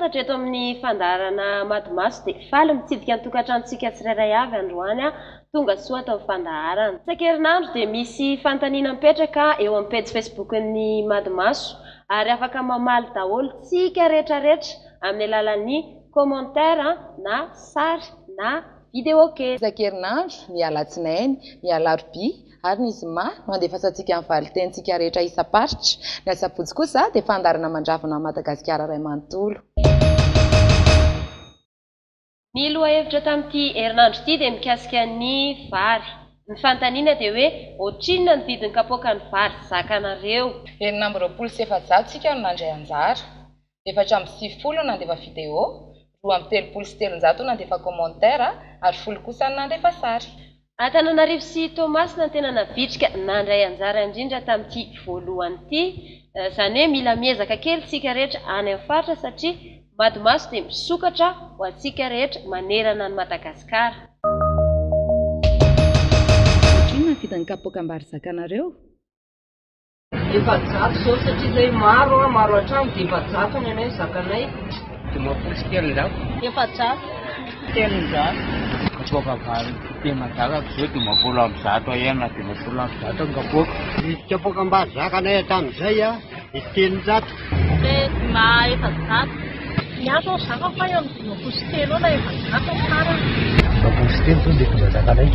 satra eto amin'ny fandaharana Madimaso dia faly mitsidika ny tokantranontsika tsirairay avy androany tonga soa atao fandaharana. Isan-kerinandro dia misy fanontaniana mipetraka eo amin'ny page Facebook-ny Madimaso ary afaka mamaly daholo tsika rehetrarehetra amin'ny alalan'ny commentaire na sary na vidéo kely. Isan-kerinandro ny alatsinainy, ny alarobia ary ny zoma no andefasantsika amin'ny valitentsika rehetra isa-paritra. Ny asabotsy kosa dia fandaharana mandravona Madagasikara iray manontolo. Ny lohahevitra tamin'ity herinandro ity dia mikasika ny vary. Ny fanontaniana dia hoe ohatrinona ny vidin'ny kapoaka ny vary zakanareo? Enina amby roapolo sy efajato tsika no nandray anjara, 470 nandefa vidéo, 2 sy telonjato nandefa commentaire ary 10 kosa nandefa sary. Antananarivo sy Toamasina no tena navitrika nandray anjara indrindra tamin'ity voalohany ity, izany hoe mila miezaka kely tsika rehetra any amin'ny faritra satria Madimaso dia misokatra ho antsika rehetra manerana ny Madagasikara. Ohatrinona ny vidin'ny kapoakam-bary zakanareo? 400 zao satria ilay maro hatrany dia 400 ny anay zakanay. 10 sy telonjato. 400. telonjato. Kapoaka-vary tena zakako zao 10 amby zato ihany na 10 amby zato ny kapoaka. Ny kapoakam-bary zakanay hatramin'izay ny telonjato. Ma 400. Ny azo zaka fa eo amin'ny 10 sy telo na 400 farany. 10 sy telo dia fomba zakanay.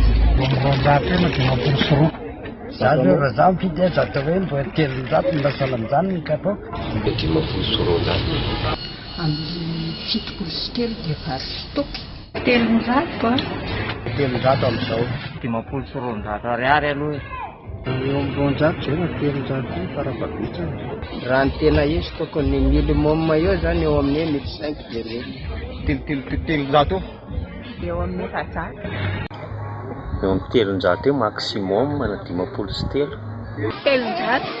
Roanjato eo na 10 sy roa. Zany raha za mifidy zato hoe mbo telonjato no lasa amin'izany ny kapoaka. 10 sy roanjato. Amin'ny 7 sy telo dia vary stoky. 700 telonjato amin'izao. 10 sy roanjato ariary aloha. Eo amin'ny 200 zay na 700 farafabitsany. Raha ny tena izy tokony minimum eo zany eo amin'ny 1500 dia telonjato. Eo amin'ny 400. Eo amin'ny telonjato eo maximum na 10 sy telo. Telonjato.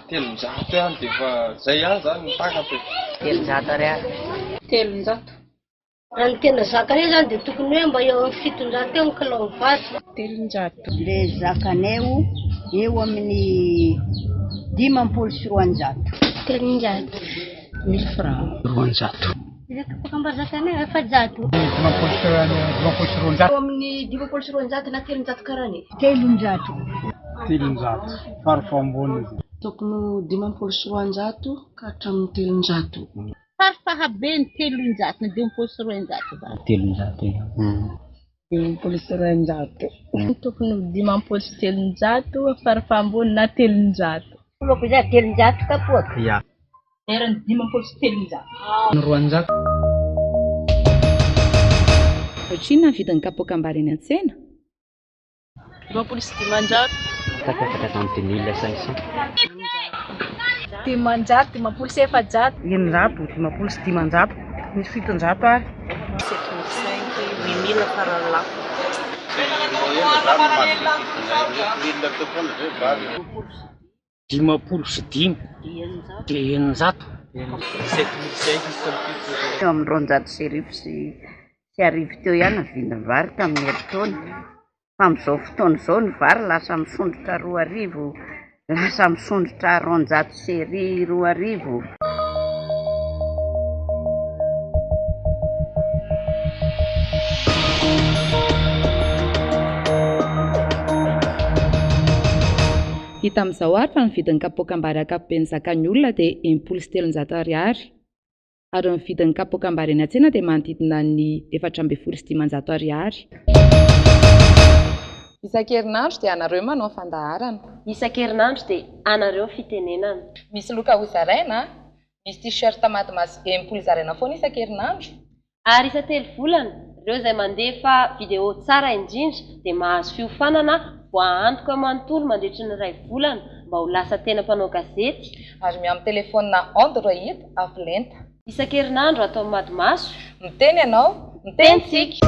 Telonjato ihany dia efa zay ihany zany ny takako. Telonjato ariary. 700. Raha ny tena zakanay zany dia tokony hoe mba eo amin'ny 700 eo ny kilao ny vary. 700. Ilay zakanay eo amin'ny 50 sy 400. 300. 1000 francs. 400. Ilay kapoakam-bary zakanay efajato. 20 sy 400. Eo amin'ny 20 sy 400 na 300 karany. 700. 700 farafambony. Tokony 20 sy 400 ka hatramin'ny 700. Farafahabeny 700 na 20 sy 400. 700. 20 sy 400. Tokony 20 sy 700 farafambony na 700. Loko za 700 kapoaka. Ya. Erany 20 sy 700. 400. Ohatrinona ny vidin'ny kapoakam-bary eny an-tsena? 20 sy 500. Takataka amin'ny 2500. 500, 20 sy 700. 20 sy 500. Misy 700 ary. 7,500 farany lafo. 10 sy 5. 500. 7,500. Eo amin'ny 200 sy arivo sy arivo teo ihany ny vidin'ny vary tamin'ny herintaona. Fa amin'izao fotoana izao ny vary lasa misondrotra 2,000, lasa misondrotra 200 sy 2,000. Hita amin'izao ary fa ny vidin'ny kapoakam-bary ankapobeny zakan'ny olona dia 10 sy 300 ariary. Ary ny vidin'ny kapoakam-bary eny an-tsena dia manodidina ny 420 sy 500 ariary. Isan-kerinandro dia anareo manao fandaharana. Isan-kerinandro dia anareo fitenenana. Misy loka ho zaraina, misy t-shirt Madimaso 10 zaraina foana isan-kerinandro. Ary isa telo volana, ireo izay mandefa vidéo tsara indrindra dia mahazo fiofanana voahantoka manontolo mandritra ny 2 volana mba ho lasa tena mpanao gazety. Ary miamin'ny telefônina Android avo lenta. Isan-kerinandro atao Madimaso. Miteny ianao, miteny tsika.